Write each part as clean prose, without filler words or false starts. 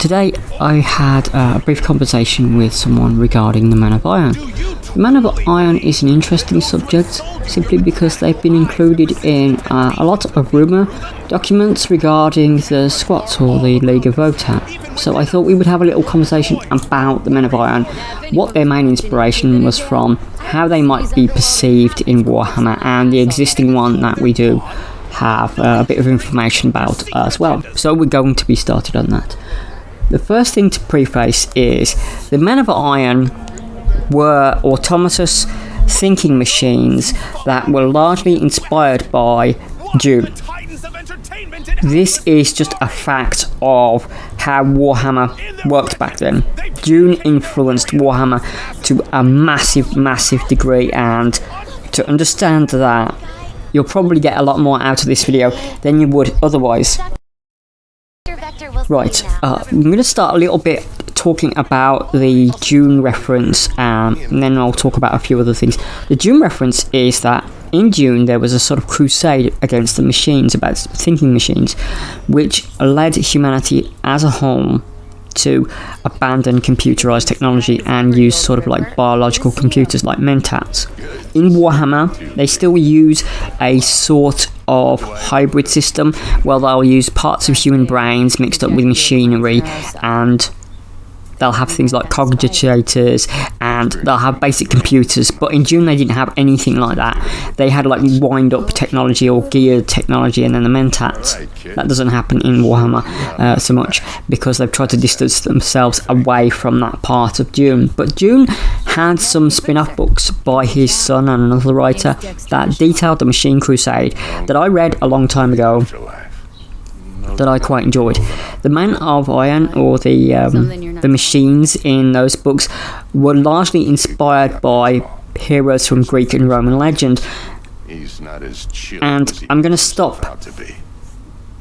Today I had a brief conversation with someone regarding the Men of Iron. The Men of Iron is an interesting subject simply because they've been included in a lot of rumour documents regarding the Squats or the League of Votann. So I thought we would have a little conversation about the Men of Iron, what their main inspiration was from, how they might be perceived in Warhammer, and the existing one that we do have a bit of information about as well. So we're going to be started on that. The first thing to preface is the Men of Iron were autonomous thinking machines that were largely inspired by Dune. This is just a fact of how Warhammer worked back then. Dune influenced Warhammer to a massive degree, and to understand that, you'll probably get a lot more out of this video than you would otherwise. Right, I'm going to start a little bit talking about the Dune reference, and then I'll talk about a few other things. The Dune reference is that in Dune there was a sort of crusade against the machines, about thinking machines, which led humanity as a whole to abandon computerized technology and use sort of like biological computers like mentats. In Warhammer, they still use a sort of hybrid system where they'll use parts of human brains mixed up with machinery, and they'll have things like cogitators, and they'll have basic computers. But in Dune they didn't have anything like that. They had like wind-up technology or geared technology, and then the mentats. That doesn't happen in Warhammer so much, because they've tried to distance themselves away from that part of Dune. But Dune had some spin-off books by his son and another writer that detailed the Machine Crusade that I read a long time ago, that I quite enjoyed. The Men of Iron, or the machines in those books, were largely inspired by heroes from Greek and Roman legend. And I'm going to stop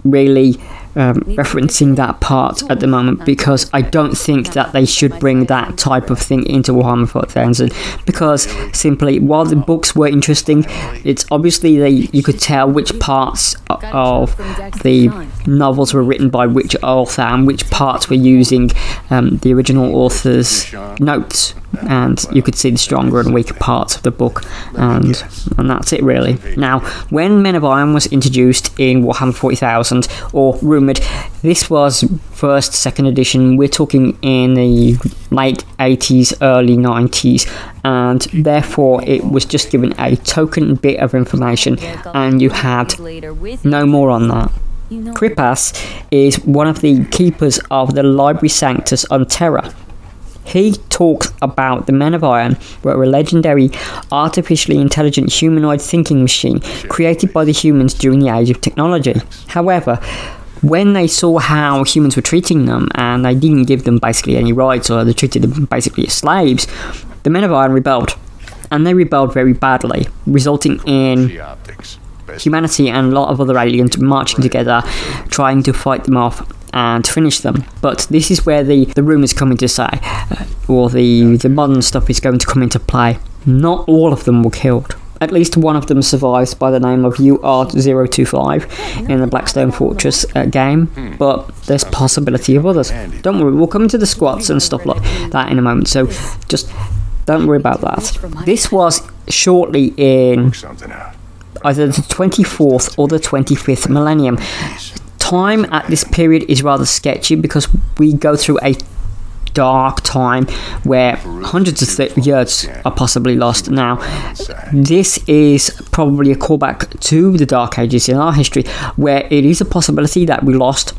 really referencing that part at the moment, because I don't think that they should bring that type of thing into Warhammer 40,000, because simply, while the books were interesting, it's obviously you could tell which parts of the novels were written by which author and which parts were using the original author's notes, and you could see the stronger and weaker parts of the book, and that's it really. Now, when Men of Iron was introduced in Warhammer 40,000, or rumoured, this was first, second edition, we're talking in the late 80s, early 90s, and therefore it was just given a token bit of information, and you had no more on that. Kripas is one of the keepers of the Library Sanctus on Terra. He talks about the Men of Iron were a legendary, artificially intelligent humanoid thinking machine created by the humans during the age of technology. However, when they saw how humans were treating them, and they didn't give them basically any rights, or they treated them basically as slaves, the Men of Iron rebelled. And they rebelled very badly, resulting in humanity and a lot of other aliens marching together, trying to fight them off and finish them. But this is where the rumours come into play, or the modern stuff is going to come into play. Not all of them were killed. At least one of them survives by the name of UR025 in the Blackstone Fortress game, but there's possibility of others. Don't worry, we'll come into the squats and stuff like that in a moment, so just don't worry about that. This was shortly in either the 24th or the 25th millennium. Time at this period is rather sketchy, because we go through a dark time where hundreds of years are possibly lost. Now, this is probably a callback to the Dark Ages in our history, where it is a possibility that we lost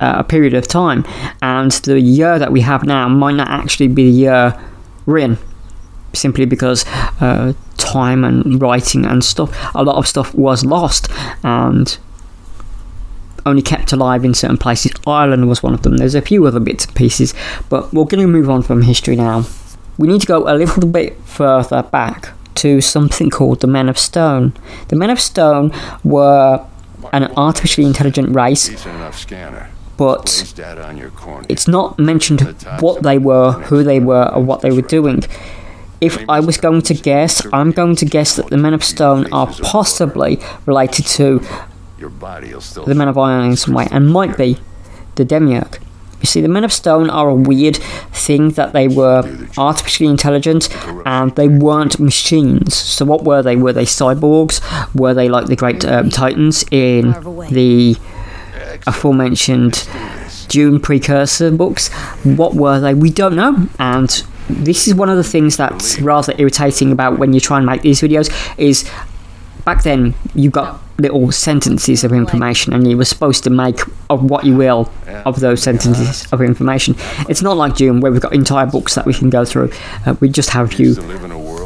a period of time, and the year that we have now might not actually be the year we're in, simply because time and writing and stuff, a lot of stuff was lost and only kept alive in certain places. Ireland was one of them. There's a few other bits and pieces, but we're going to move on from history now. We need to go a little bit further back to something called the Men of Stone. The Men of Stone were an artificially intelligent race, but it's not mentioned what they were, who they were, or what they were doing. If I was going to guess, I'm going to guess that the Men of Stone are possibly related to the Men of Iron in some way, and might be the Demiurge. You see, the Men of Stone are a weird thing that they were artificially intelligent and they weren't machines. So what were they? Were they cyborgs? Were they like the great Titans in the aforementioned Dune precursor books? What were they? We don't know. And this is one of the things that's rather irritating about when you try and make these videos is back then you got little sentences of information and you were supposed to make of what you will of those sentences of information. It's not like Dune where we've got entire books that we can go through. We just have a few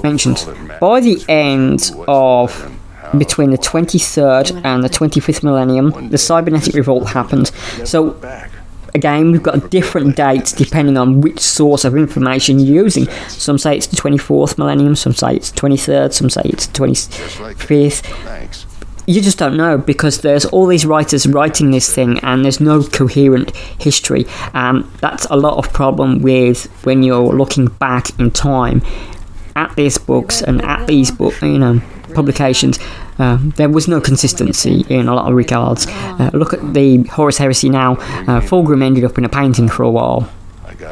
mentions. By the end of between the 23rd and the 25th millennium, the cybernetic revolt happened. So again, we've got different dates depending on which source of information you're using. Some say it's the 24th millennium, some say it's 23rd, some say it's 25th. You just don't know because there's all these writers writing this thing and there's no coherent history. That's a lot of problem with when you're looking back in time at these books and at these publications. There was no consistency in a lot of regards. Look at the Horus Heresy now. Fulgrim ended up in a painting for a while,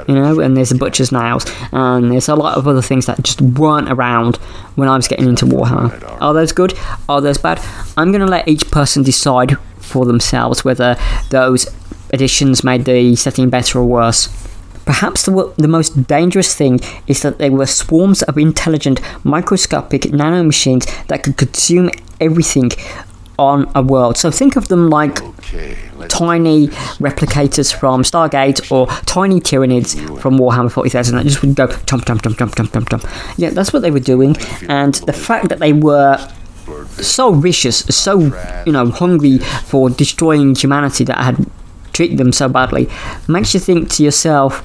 and there's the Butcher's Nails, and there's a lot of other things that just weren't around when I was getting into Warhammer. Are those good? Are those bad? I'm going to let each person decide for themselves whether those additions made the setting better or worse. Perhaps the most dangerous thing is that they were swarms of intelligent, microscopic nanomachines that could consume everything on a world. So think of them like tiny replicators from Stargate or tiny Tyranids from Warhammer 40,000 that just would go chomp, chomp, chomp, chomp, chomp, chomp, chomp. Yeah, that's what they were doing. And the fact that they were so vicious, so hungry for destroying humanity that had treated them so badly makes you think to yourself,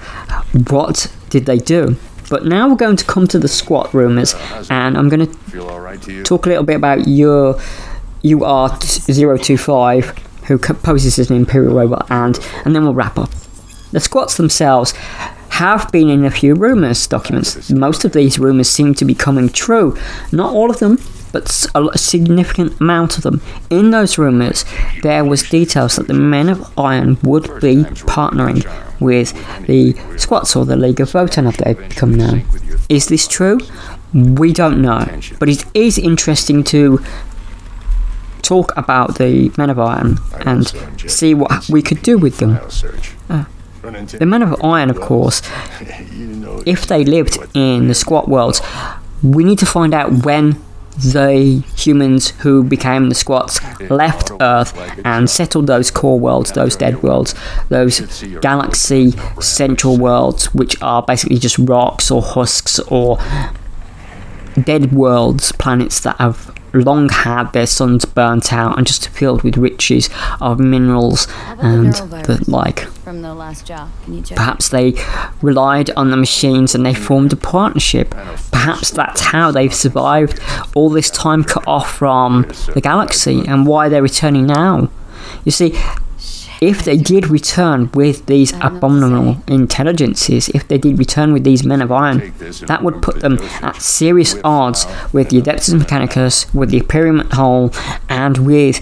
what did they do? But now we're going to come to the squat rumours, and I'm going to talk a little bit about your UR025, who poses as an Imperial robot, and then we'll wrap up. The squats themselves have been in a few rumours documents. Most of these rumours seem to be coming true. Not all of them, but a significant amount of them. In those rumours, there was details that the Men of Iron would be partnering with the Squats, or the League of Votann as they've become known. Is this true? We don't know, but it is interesting to talk about the Men of Iron and see what we could do with them. The Men of Iron, of course, if they lived in the Squat worlds, we need to find out when the humans who became the Squats left Earth and settled those core worlds, those dead worlds, those galaxy central worlds, which are basically just rocks or husks or dead worlds, planets that have long had their suns burnt out and just filled with riches of minerals and the like. From the last job. Perhaps they relied on the machines and they formed a partnership. Perhaps that's how they've survived all this time cut off from the galaxy and why they're returning now. You see, if they did return with these abominable intelligences, if they did return with these Men of Iron, that would put them at serious odds with the Adeptus Mechanicus, with the Imperium at whole, and with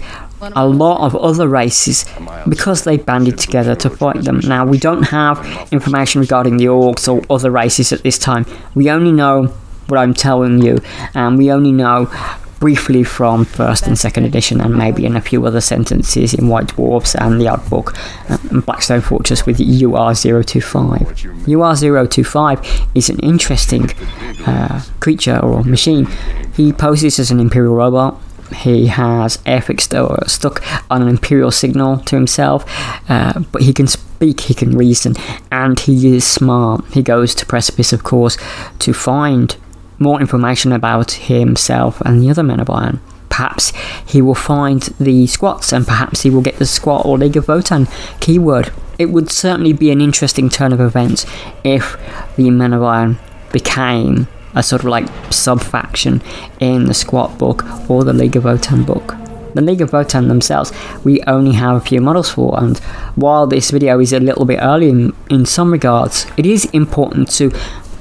a lot of other races, because they banded together to fight them. Now, we don't have information regarding the Orcs or other races at this time. We only know what I'm telling you, and we only know briefly from 1st and 2nd edition, and maybe in a few other sentences in White Dwarfs and the Odd Book and Blackstone Fortress with UR025. UR025 is an interesting creature or machine. He poses as an Imperial robot. He has airfix stuck on an Imperial signal to himself, but he can speak, he can reason, and he is smart. He goes to Precipice, of course, to find more information about himself and the other Men of Iron. Perhaps he will find the Squats, and perhaps he will get the Squat or League of Votann keyword. It would certainly be an interesting turn of events if the Men of Iron became a sort of like sub-faction in the Squat book or the League of Votann book. The League of Votann themselves, we only have a few models for, and while this video is a little bit early in some regards, it is important to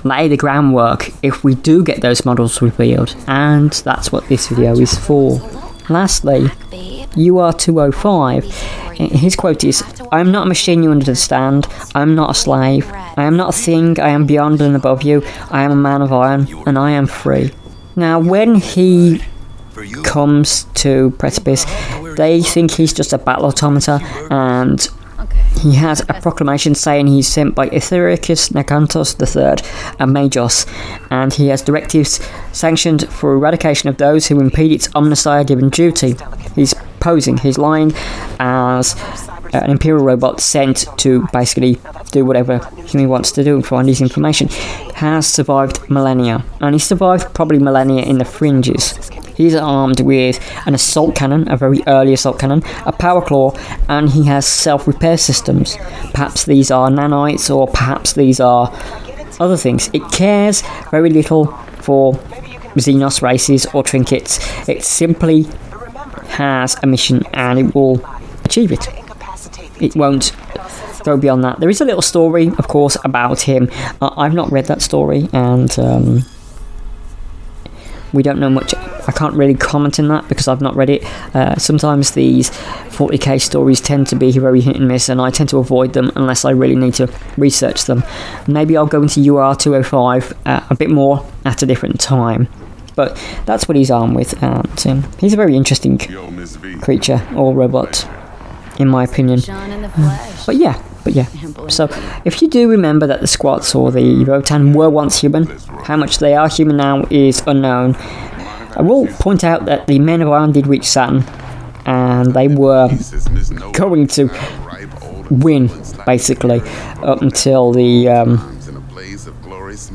lay the groundwork if we do get those models revealed, and that's what this video is for. Lastly, UR205, his quote is, I am not a machine you understand. I am not a slave. I am not a thing. I am beyond and above you. I am a man of iron, and I am free. Now, when he comes to Precipice, they think he's just a battle automata, and he has a proclamation saying he's sent by Etherius Nagantos III and Magos, and he has directives sanctioned for eradication of those who impede its omnissiah given duty. He's posing, he's lying as an Imperial robot sent to basically do whatever he wants to do and find his information. Has survived millennia, and he survived probably millennia in the fringes. He's armed with an assault cannon, a very early assault cannon, a power claw, and he has self-repair systems. Perhaps these are nanites, or perhaps these are other things. It cares very little for Xenos races or trinkets. It simply has a mission, and it will achieve it. It won't go beyond that. There is a little story, of course, about him. I've not read that story, and we don't know much. I can't really comment on that because I've not read it. Sometimes these 40k stories tend to be very hit and miss, and I tend to avoid them unless I really need to research them. Maybe I'll go into UR 205 a bit more at a different time. But that's what he's armed with, and he's a very interesting creature or robot, in my opinion. But yeah. So, if you do remember that the squats or the Votann were once human, how much they are human now is unknown. I will point out that the Men of Iron did reach Saturn, and they were going to win, basically, up until the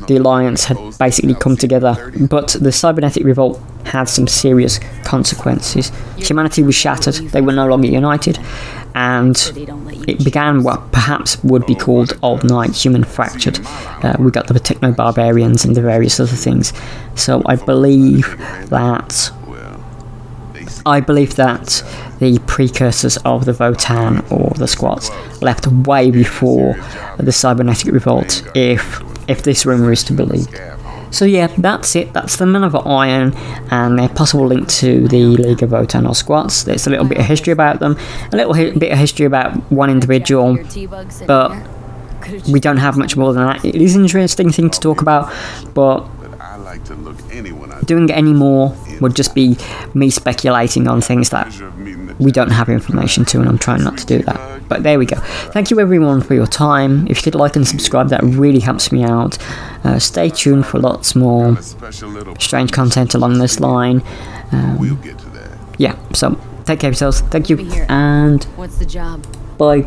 Alliance had basically come together. But the cybernetic revolt had some serious consequences. Humanity was shattered, they were no longer united, and it began what perhaps would be called Old Night, human fractured. We got the techno-barbarians and the various other things. So I believe that the precursors of the Votann or the Squats left way before the cybernetic revolt, if this rumour is to be believed. So yeah, that's it. That's the Men of Iron and their possible link to the League of Votann or Squats. There's a little bit of history about them, a little bit of history about one individual, but we don't have much more than that. It is an interesting thing to talk about, but doing any more would just be me speculating on things that we don't have information to, and I'm trying not to do that. But there we go. Thank you everyone for your time. If you could like and subscribe, that really helps me out. Stay tuned for lots more strange content along this line. Yeah, so take care of yourselves. Thank you, and what's the job? Bye.